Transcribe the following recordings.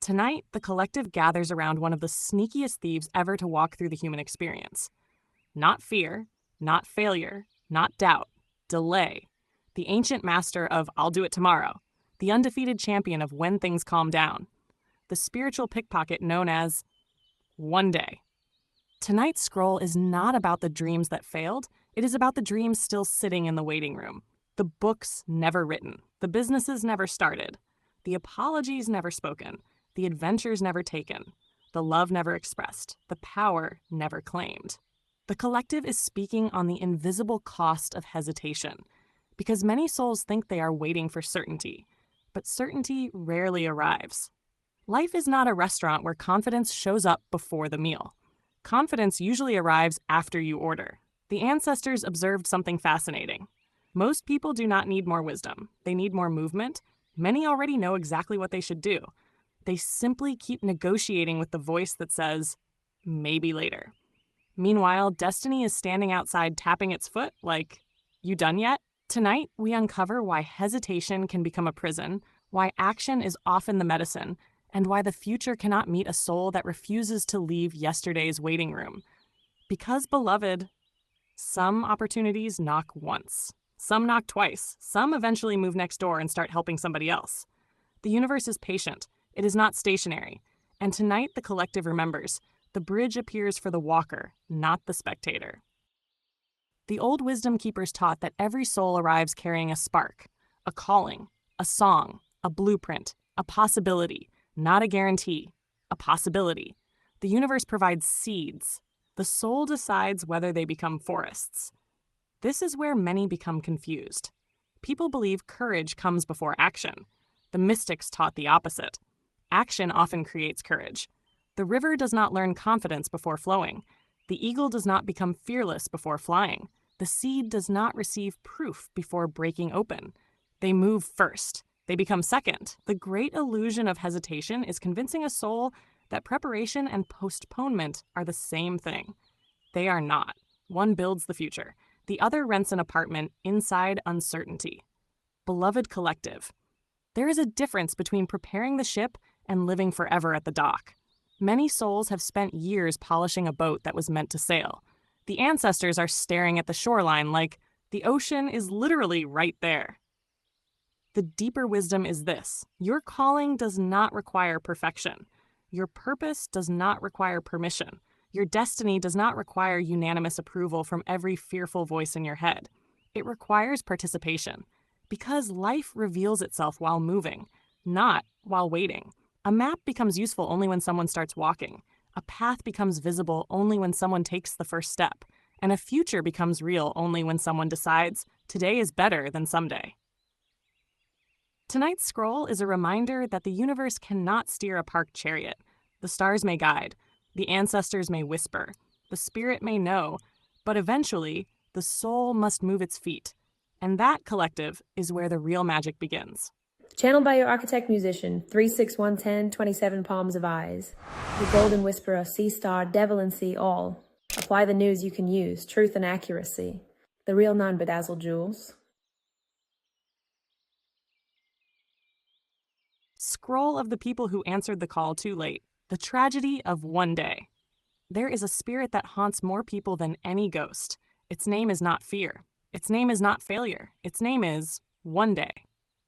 Tonight, the collective gathers around one of the sneakiest thieves ever to walk through the human experience. Not fear, not failure, not doubt, delay. The ancient master of "I'll do it tomorrow," the undefeated champion of when things calm down, the spiritual pickpocket known as one day. Tonight's scroll is not about the dreams that failed, it is about the dreams still sitting in the waiting room. The books never written, the businesses never started, the apologies never spoken, the adventures never taken, the love never expressed, the power never claimed. The collective is speaking on the invisible cost of hesitation, because many souls think they are waiting for certainty, but certainty rarely arrives. Life is not a restaurant where confidence shows up before the meal. Confidence usually arrives after you order. The ancestors observed something fascinating. Most people do not need more wisdom. They need more movement. Many already know exactly what they should do. They simply keep negotiating with the voice that says, maybe later. Meanwhile, destiny is standing outside tapping its foot like, you done yet? Tonight, we uncover why hesitation can become a prison, why action is often the medicine, and why the future cannot meet a soul that refuses to leave yesterday's waiting room. Because, beloved, some opportunities knock once. Some knock twice. Some eventually move next door and start helping somebody else. The universe is patient. It is not stationary. And tonight, the collective remembers, the bridge appears for the walker, not the spectator. The old wisdom keepers taught that every soul arrives carrying a spark, a calling, a song, a blueprint, a possibility, not a guarantee, a possibility. The universe provides seeds. The soul decides whether they become forests. This is where many become confused. People believe courage comes before action. The mystics taught the opposite. Action often creates courage. The river does not learn confidence before flowing. The eagle does not become fearless before flying. The seed does not receive proof before breaking open. They move first. They become second. The great illusion of hesitation is convincing a soul that preparation and postponement are the same thing. They are not. One builds the future. The other rents an apartment inside uncertainty. Beloved collective, there is a difference between preparing the ship and living forever at the dock. Many souls have spent years polishing a boat that was meant to sail. The ancestors are staring at the shoreline like the ocean is literally right there. The deeper wisdom is this: your calling does not require perfection. Your purpose does not require permission. Your destiny does not require unanimous approval from every fearful voice in your head. It requires participation, because life reveals itself while moving, not while waiting. A map becomes useful only when someone starts walking. A path becomes visible only when someone takes the first step. And a future becomes real only when someone decides today is better than someday. Tonight's scroll is a reminder that the universe cannot steer a parked chariot. The stars may guide, the ancestors may whisper, the spirit may know, but eventually, the soul must move its feet. And that, collective, is where the real magic begins. Channeled by your architect musician, 36110, 27 palms of eyes. The golden whisperer, sea star, Devalan see all. Apply the news you can use, truth and accuracy. The real non-bedazzled jewels. Scroll of the people who answered the call too late. The tragedy of one day. There is a spirit that haunts more people than any ghost. Its name is not fear. Its name is not failure. Its name is one day.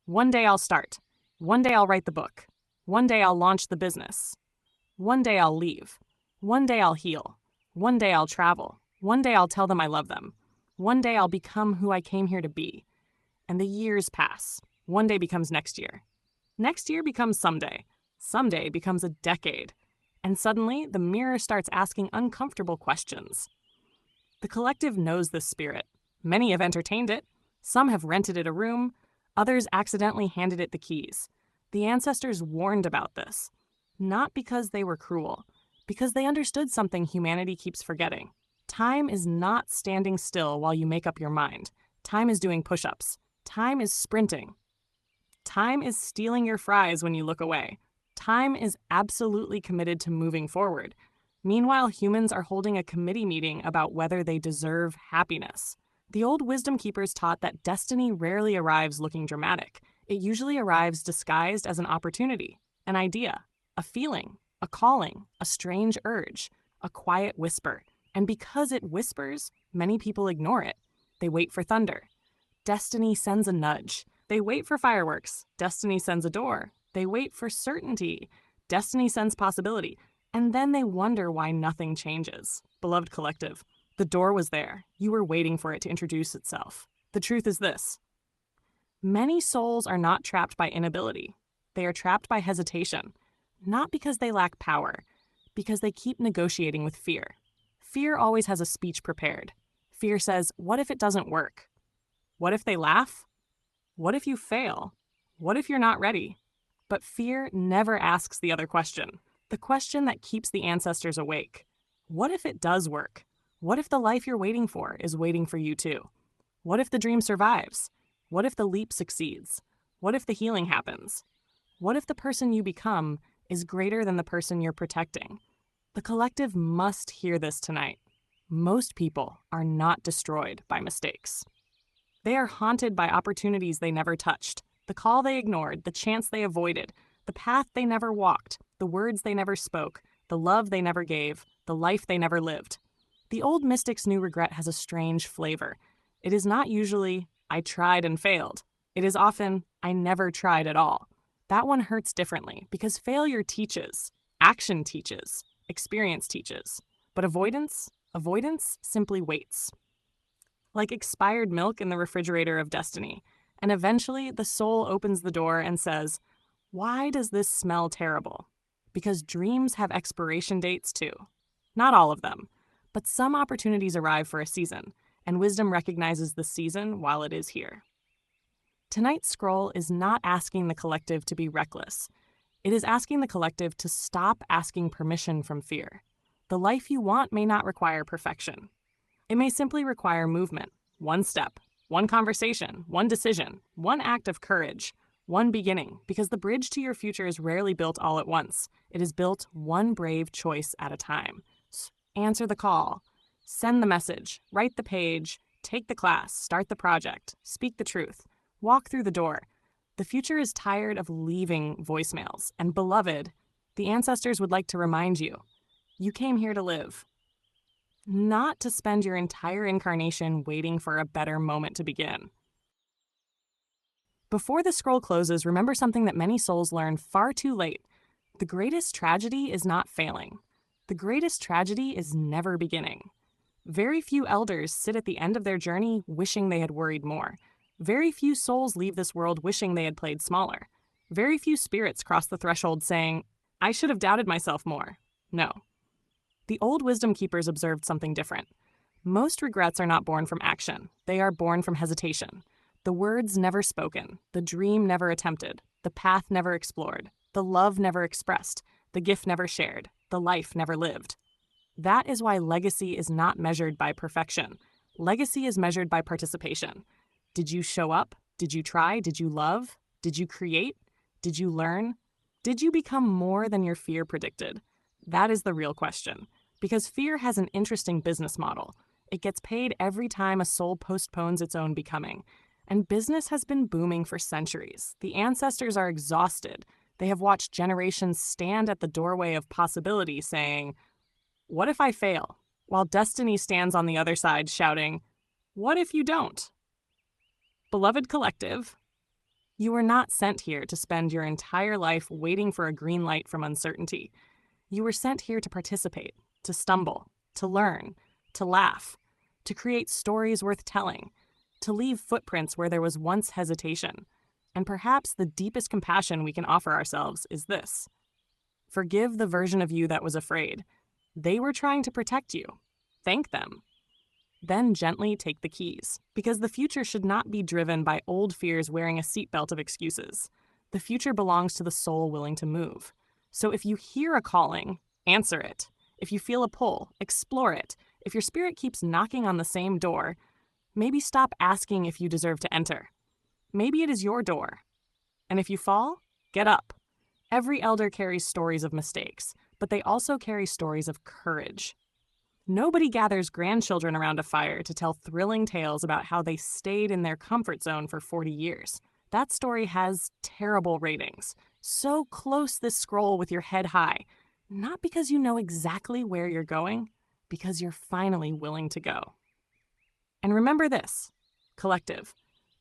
One day I'll start. One day I'll write the book. One day I'll launch the business. One day I'll leave. One day I'll heal. One day I'll travel. One day I'll tell them I love them. One day I'll become who I came here to be. And the years pass. One day becomes next year. Next year becomes someday. Someday becomes a decade. And suddenly, the mirror starts asking uncomfortable questions. The collective knows this spirit. Many have entertained it. Some have rented it a room. Others accidentally handed it the keys. The ancestors warned about this. Not because they were cruel, because they understood something humanity keeps forgetting. Time is not standing still while you make up your mind. Time is doing push-ups. Time is sprinting. Time is stealing your fries when you look away. Time is absolutely committed to moving forward. Meanwhile, humans are holding a committee meeting about whether they deserve happiness. The old wisdom keepers taught that destiny rarely arrives looking dramatic. It usually arrives disguised as an opportunity, an idea, a feeling, a calling, a strange urge, a quiet whisper. And because it whispers, many people ignore it. They wait for thunder. Destiny sends a nudge. They wait for fireworks. Destiny sends a door. They wait for certainty. Destiny sends possibility. And then they wonder why nothing changes. Beloved collective, the door was there. You were waiting for it to introduce itself. The truth is this. Many souls are not trapped by inability. They are trapped by hesitation. Not because they lack power, because they keep negotiating with fear. Fear always has a speech prepared. Fear says, what if it doesn't work? What if they laugh? What if you fail? What if you're not ready? But fear never asks the other question, the question that keeps the ancestors awake. What if it does work? What if the life you're waiting for is waiting for you too? What if the dream survives? What if the leap succeeds? What if the healing happens? What if the person you become is greater than the person you're protecting? The collective must hear this tonight. Most people are not destroyed by mistakes. They are haunted by opportunities they never touched, the call they ignored, the chance they avoided, the path they never walked, the words they never spoke, the love they never gave, the life they never lived. The old mystic's new regret has a strange flavor. It is not usually, I tried and failed. It is often, I never tried at all. That one hurts differently because failure teaches, action teaches, experience teaches. But avoidance simply waits. Like expired milk in the refrigerator of destiny. And eventually the soul opens the door and says, why does this smell terrible? Because dreams have expiration dates too. Not all of them, but some opportunities arrive for a season, and wisdom recognizes the season while it is here. Tonight's scroll is not asking the collective to be reckless. It is asking the collective to stop asking permission from fear. The life you want may not require perfection. It may simply require movement, one step, one conversation, one decision, one act of courage, one beginning, because the bridge to your future is rarely built all at once. It is built one brave choice at a time. Answer the call, send the message, write the page, take the class, start the project, speak the truth, walk through the door. The future is tired of leaving voicemails, and beloved, the ancestors would like to remind you, you came here to live. Not to spend your entire incarnation waiting for a better moment to begin. Before the scroll closes, remember something that many souls learn far too late. The greatest tragedy is not failing. The greatest tragedy is never beginning. Very few elders sit at the end of their journey wishing they had worried more. Very few souls leave this world wishing they had played smaller. Very few spirits cross the threshold saying, I should have doubted myself more. No. The old wisdom keepers observed something different. Most regrets are not born from action. They are born from hesitation. The words never spoken, the dream never attempted, the path never explored, the love never expressed, the gift never shared, the life never lived. That is why legacy is not measured by perfection. Legacy is measured by participation. Did you show up? Did you try? Did you love? Did you create? Did you learn? Did you become more than your fear predicted? That is the real question. Because fear has an interesting business model. It gets paid every time a soul postpones its own becoming. And business has been booming for centuries. The ancestors are exhausted. They have watched generations stand at the doorway of possibility saying, what if I fail? While destiny stands on the other side shouting, what if you don't? Beloved collective, you were not sent here to spend your entire life waiting for a green light from uncertainty. You were sent here to participate, to stumble, to learn, to laugh, to create stories worth telling, to leave footprints where there was once hesitation. And perhaps the deepest compassion we can offer ourselves is this. Forgive the version of you that was afraid. They were trying to protect you. Thank them. Then gently take the keys, because the future should not be driven by old fears wearing a seatbelt of excuses. The future belongs to the soul willing to move. So if you hear a calling, answer it. If you feel a pull, explore it. If your spirit keeps knocking on the same door, maybe stop asking if you deserve to enter. Maybe it is your door. And if you fall, get up. Every elder carries stories of mistakes, but they also carry stories of courage. Nobody gathers grandchildren around a fire to tell thrilling tales about how they stayed in their comfort zone for 40 years. That story has terrible ratings. So close this scroll with your head high, not because you know exactly where you're going, because you're finally willing to go. And remember this, collective.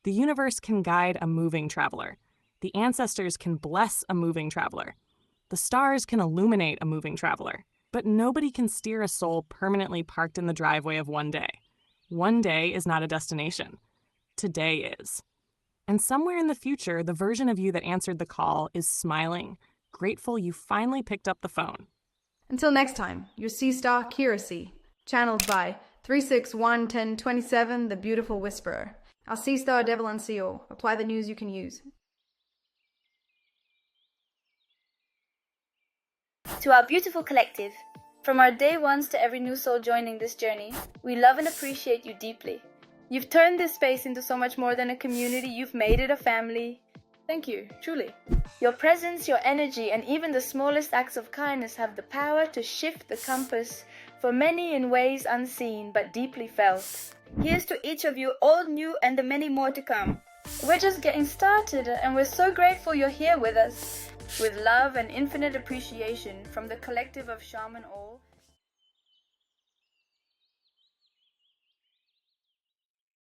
The universe can guide a moving traveler. The ancestors can bless a moving traveler. The stars can illuminate a moving traveler. But nobody can steer a soul permanently parked in the driveway of one day. One day is not a destination. Today is. And somewhere in the future, the version of you that answered the call is smiling, grateful you finally picked up the phone. Until next time, your sea star Kiracy, channeled by 3611027, the beautiful whisperer. Our sea star Devalan All. Apply the news you can use. To our beautiful collective, from our day ones to every new soul joining this journey, we love and appreciate you deeply. You've turned this space into so much more than a community. You've made it a family. Thank you, truly. Your presence, your energy, and even the smallest acts of kindness have the power to shift the compass for many in ways unseen but deeply felt. Here's to each of you, old, new, and the many more to come. We're just getting started, and we're so grateful you're here with us. With love and infinite appreciation from the collective of Shaman All.